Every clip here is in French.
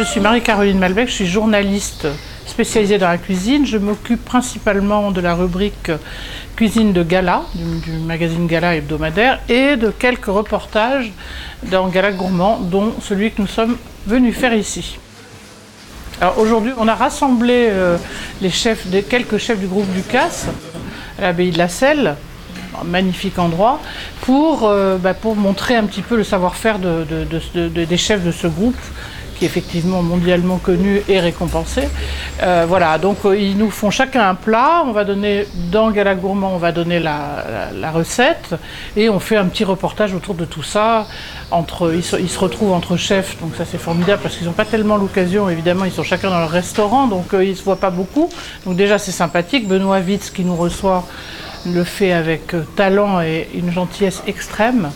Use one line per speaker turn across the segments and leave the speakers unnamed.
Je suis Marie-Caroline Malbec, je suis journaliste spécialisée dans la cuisine. Je m'occupe principalement de la rubrique cuisine de gala, du magazine Gala hebdomadaire, et de quelques reportages dans Gala Gourmand, dont celui que nous sommes venus faire ici. Alors aujourd'hui, on a rassemblé quelques chefs du groupe Ducasse à l'abbaye de la Selle, un magnifique endroit, pour montrer un petit peu le savoir-faire des chefs de ce groupe, qui est effectivement mondialement connu et récompensé. Voilà, donc ils nous font chacun un plat. On va donner, dans Gala Gourmand, on va donner la recette et on fait un petit reportage autour de tout ça. Ils se retrouvent entre chefs, donc ça c'est formidable parce qu'ils n'ont pas tellement l'occasion, évidemment, ils sont chacun dans leur restaurant, donc ils ne se voient pas beaucoup. Donc déjà c'est sympathique. Benoît Witz qui nous reçoit le fait avec talent et une gentillesse extrême.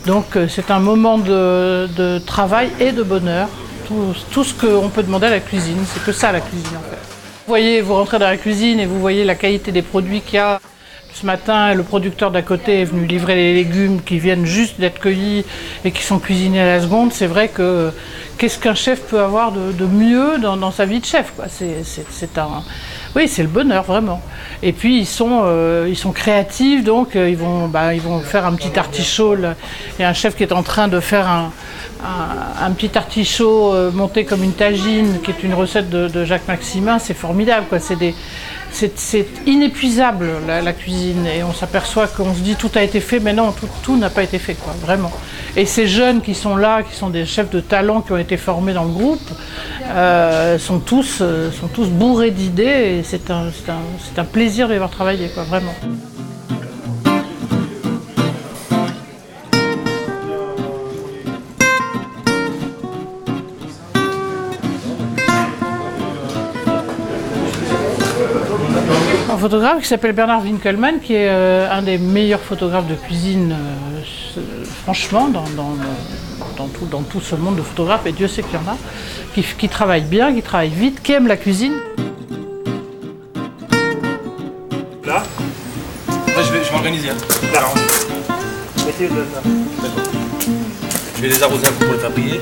Donc c'est un moment de travail et de bonheur. Tout ce qu'on peut demander à la cuisine, c'est que ça la cuisine en fait. Vous voyez, vous rentrez dans la cuisine et vous voyez la qualité des produits qu'il y a. Ce matin, le producteur d'à côté est venu livrer les légumes qui viennent juste d'être cueillis et qui sont cuisinés à la seconde. C'est vrai que qu'est-ce qu'un chef peut avoir de mieux dans sa vie de chef, quoi. Oui, c'est le bonheur vraiment. Et puis ils sont créatifs, donc ils vont faire un petit artichaut. Là. Il y a un chef qui est en train de faire un petit artichaut monté comme une tagine, qui est une recette de Jacques Maximin. C'est formidable, quoi. C'est inépuisable la cuisine, et on s'aperçoit qu'on se dit tout a été fait, mais non, tout n'a pas été fait, quoi, vraiment. Et ces jeunes qui sont là, qui sont des chefs de talent qui ont été formés dans le groupe, sont tous bourrés d'idées, et c'est un plaisir de les voir travailler, quoi, vraiment. Un photographe qui s'appelle Bernard Winkelmann, qui est un des meilleurs photographes de cuisine, franchement, dans tout ce monde de photographes, et Dieu sait qu'il y en a, qui travaille bien, qui travaille vite, qui aime la cuisine.
Là,
ouais, je vais m'organiser.
là. Mettez de là.
D'accord. Je vais les arroser un peu pour les faire briller.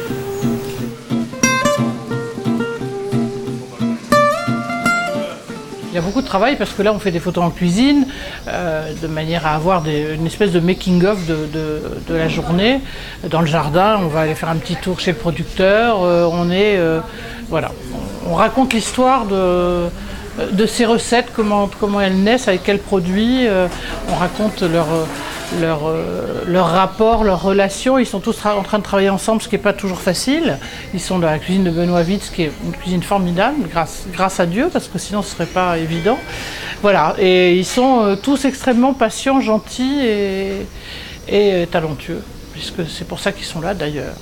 Il y a beaucoup de travail parce que là on fait des photos en cuisine de manière à avoir une espèce de making-of de la journée. Dans le jardin, on va aller faire un petit tour chez le producteur. Voilà, on raconte l'histoire de ces recettes, comment elles naissent, avec quels produits. On raconte leur rapport, leurs relations. Ils sont tous en train de travailler ensemble, ce qui n'est pas toujours facile. Ils sont dans la cuisine de Benoît Witz, qui est une cuisine formidable, grâce à Dieu, parce que sinon ce ne serait pas évident. Voilà, et ils sont tous extrêmement patients, gentils et talentueux, puisque c'est pour ça qu'ils sont là d'ailleurs.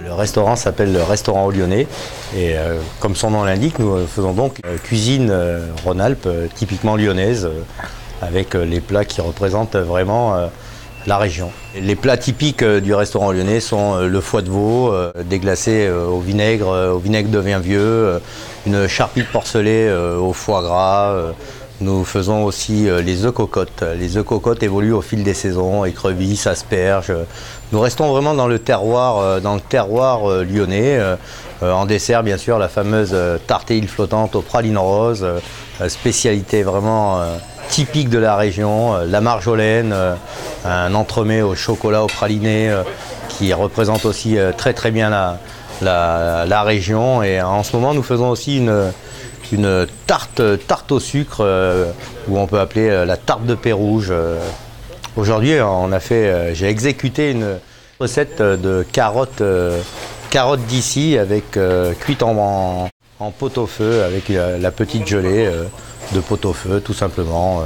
Le restaurant s'appelle le Restaurant au Lyonnais et comme son nom l'indique, nous faisons donc cuisine Rhône-Alpes typiquement lyonnaise avec les plats qui représentent vraiment la région. Et les plats typiques du restaurant lyonnais sont le foie de veau déglacé au vinaigre de vin vieux, une charpie de porcelet au foie gras. Nous faisons aussi les œufs cocottes. Les œufs cocottes évoluent au fil des saisons, écrevisses, asperges. Nous restons vraiment dans le terroir lyonnais. En dessert, bien sûr, la fameuse tarte et île flottante aux pralines roses, spécialité vraiment typique de la région. La marjolaine, un entremets au chocolat au praliné qui représente aussi très très bien la région. Et en ce moment, nous faisons aussi une tarte au sucre, où on peut appeler la tarte de Pérouge. Aujourd'hui, j'ai exécuté une recette de carottes d'ici cuites en pot-au-feu avec la petite gelée de pot-au-feu, tout simplement.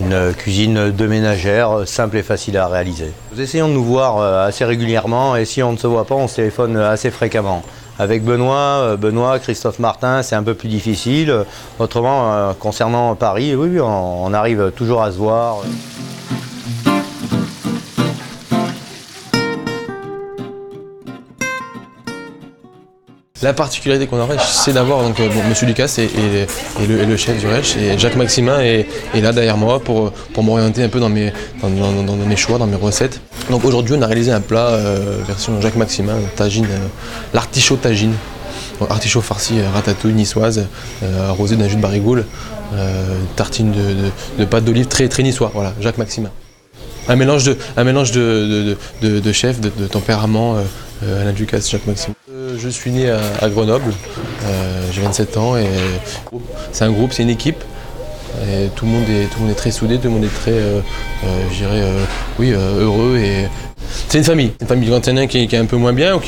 Une cuisine de ménagère simple et facile à réaliser. Nous essayons de nous voir assez régulièrement, et si on ne se voit pas, on se téléphone assez fréquemment. Avec Benoît, Christophe Martin, c'est un peu plus difficile. Autrement, concernant Paris, oui, on arrive toujours à se voir.
La particularité qu'on aurait, c'est d'avoir donc Monsieur Lucas et le chef du Reich, et Jacques Maximin est là derrière moi pour m'orienter un peu dans mes choix, dans mes recettes. Donc aujourd'hui, on a réalisé un plat version Jacques Maximin, tagine, l'artichaut tagine. Donc, artichaut farci ratatouille niçoise, arrosé d'un jus de barigoule, tartine de pâte d'olive très niçois. Voilà, Jacques Maximin. Un mélange de chef, de tempérament, Alain Ducasse, Jacques Maximin. Je suis né à Grenoble, j'ai 27 ans et c'est un groupe, c'est une équipe. Et tout le monde est très soudé, tout le monde est très, je dirais, heureux. Et c'est une famille quand il y en a un qui est un peu moins bien ou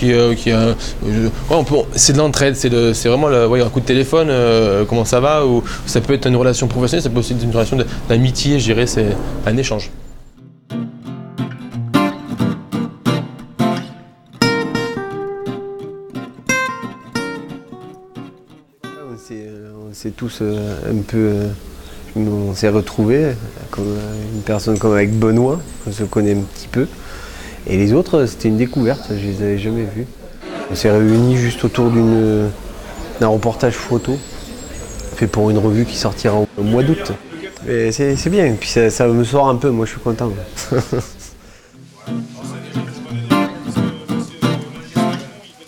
c'est de l'entraide, c'est vraiment un coup de téléphone, comment ça va, ou ça peut être une relation professionnelle, ça peut aussi être une relation d'amitié, je dirais, c'est un échange.
On s'est tous un peu, on s'est retrouvés, comme une personne comme avec Benoît, on se connaît un petit peu. Et les autres, c'était une découverte, je les avais jamais vus. On s'est réunis juste autour d'un reportage photo, fait pour une revue qui sortira au mois d'août. Et c'est bien, puis ça me sort un peu, moi je suis content.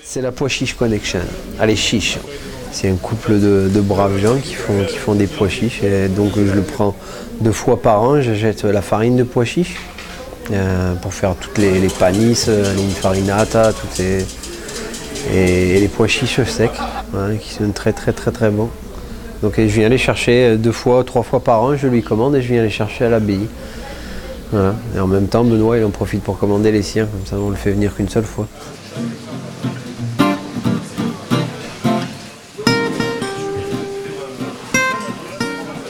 C'est la Pois Chiche Connection. Allez, chiche. C'est un couple de braves gens qui font des pois chiches. Et donc je le prends 2 fois par an, j'achète la farine de pois chiches pour faire toutes les panisses, l'infarinata, et les pois chiches secs, hein, qui sont très bons. Donc je viens les chercher 2 fois, 3 fois par an, je lui commande et je viens les chercher à l'abbaye. Voilà. Et en même temps, Benoît il en profite pour commander les siens, comme ça on le fait venir qu'une seule fois.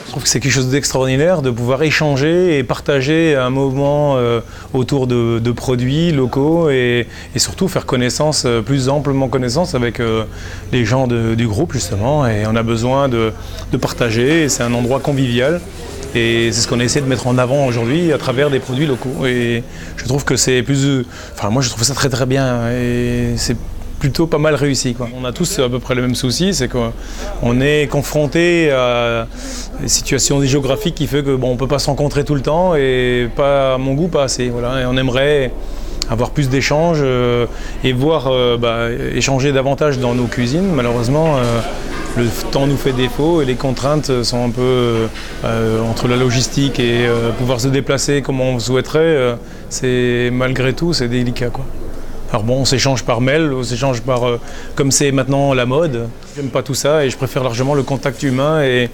Je trouve que c'est quelque chose d'extraordinaire de pouvoir échanger et partager un moment autour de produits locaux et surtout faire connaissance, plus amplement connaissance avec les gens du groupe justement. Et on a besoin de partager, c'est un endroit convivial. Et c'est ce qu'on essaie de mettre en avant aujourd'hui à travers des produits locaux. Et je trouve que c'est moi je trouve ça très bien et c'est plutôt pas mal réussi, quoi. On a tous à peu près le même souci, c'est qu'on est confronté à des situations géographiques qui fait que on peut pas se rencontrer tout le temps et pas, à mon goût, pas assez. Voilà. Et on aimerait avoir plus d'échanges et voir échanger davantage dans nos cuisines. Malheureusement, le temps nous fait défaut et les contraintes sont un peu entre la logistique et pouvoir se déplacer comme on souhaiterait. C'est malgré tout, c'est délicat, quoi. Alors bon, on s'échange par mail, on s'échange par comme c'est maintenant la mode. J'aime pas tout ça et je préfère largement le contact humain et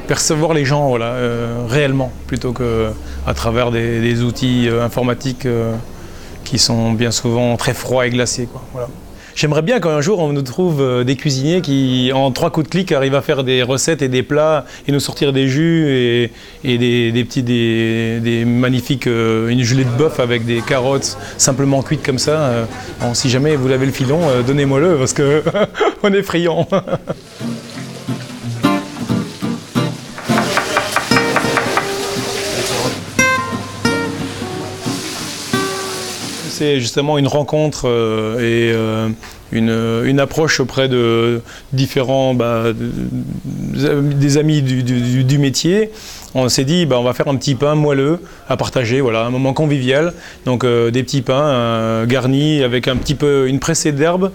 percevoir les gens, voilà, réellement, plutôt qu'à travers des outils informatiques qui sont bien souvent très froids et glacés, quoi. Voilà. J'aimerais bien qu'un jour on nous trouve des cuisiniers qui, en 3 coups de clic, arrivent à faire des recettes et des plats et nous sortir des jus et des magnifiques, une gelée de bœuf avec des carottes simplement cuites comme ça. Bon, si jamais vous avez le filon, donnez-moi-le parce que on est friands. C'est justement une rencontre et une approche auprès de différents des amis du métier. On s'est dit on va faire un petit pain moelleux à partager, voilà, un moment convivial. Donc des petits pains garnis avec un petit peu une pressée d'herbe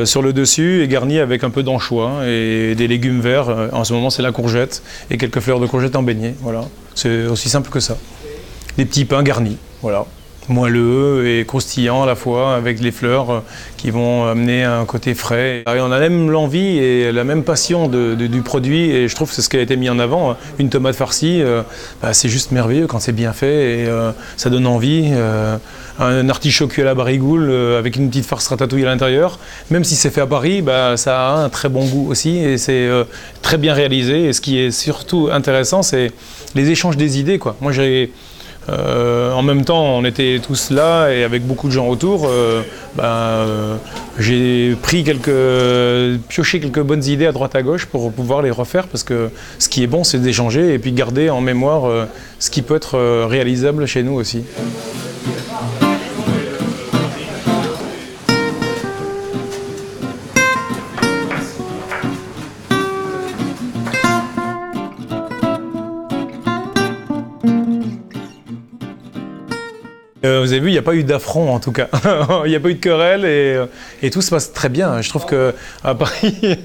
sur le dessus et garnis avec un peu d'anchois et des légumes verts. En ce moment c'est la courgette et quelques fleurs de courgette en beignet. Voilà, c'est aussi simple que ça. Des petits pains garnis, voilà. Moelleux et croustillant à la fois, avec les fleurs qui vont amener un côté frais. Et on a même l'envie et la même passion du produit et je trouve que c'est ce qui a été mis en avant. Une tomate farcie, c'est juste merveilleux quand c'est bien fait et ça donne envie. Un artichaut cuit à la barigoule avec une petite farce ratatouille à l'intérieur, même si c'est fait à Paris, ça a un très bon goût aussi et c'est très bien réalisé. Et ce qui est surtout intéressant, c'est les échanges des idées, quoi. Moi, en même temps, on était tous là et avec beaucoup de gens autour. J'ai pioché quelques bonnes idées à droite à gauche pour pouvoir les refaire parce que ce qui est bon, c'est d'échanger et puis garder en mémoire ce qui peut être réalisable chez nous aussi. Vous avez vu, il n'y a pas eu d'affront en tout cas. Il n'y a pas eu de querelle et tout se passe très bien. Je trouve qu'à Paris,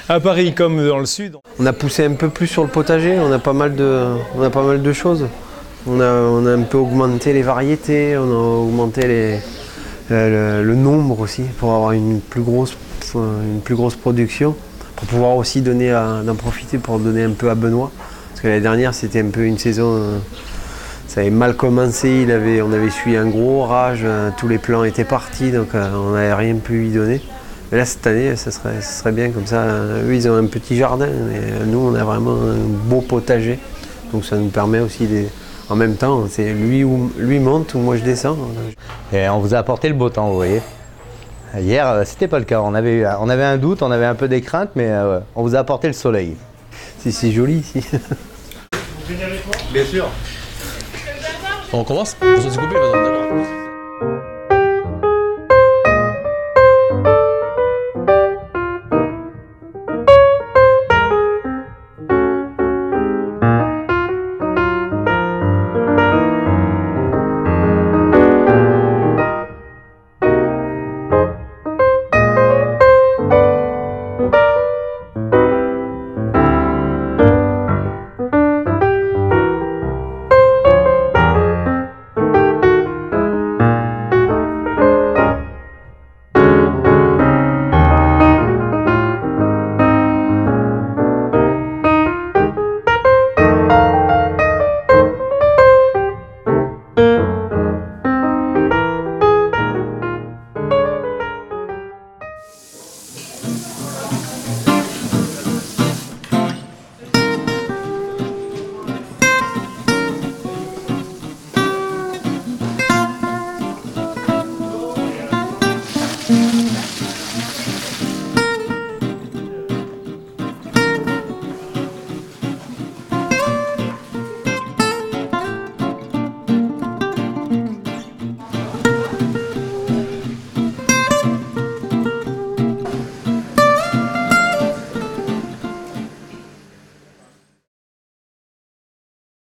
à Paris comme dans le sud.
On a poussé un peu plus sur le potager, on a pas mal de choses. On a un peu augmenté les variétés, on a augmenté le nombre aussi pour avoir une plus grosse production, pour pouvoir aussi d'en profiter pour donner un peu à Benoît. Parce que l'année dernière c'était un peu une saison, ça avait mal commencé, on avait suivi un gros orage, tous les plants étaient partis donc on n'avait rien pu lui donner. Mais là cette année ça serait bien comme ça, eux ils ont un petit jardin, mais nous on a vraiment un beau potager. Donc ça nous permet aussi en même temps, c'est lui monte ou moi je descends.
Et on vous a apporté le beau temps, vous voyez. Hier, c'était pas le cas. On avait un doute, on avait un peu des craintes, mais on vous a apporté le soleil.
C'est joli ici.
Vous venez avec moi?
Bien sûr.
On commence? On se découpe, d'accord.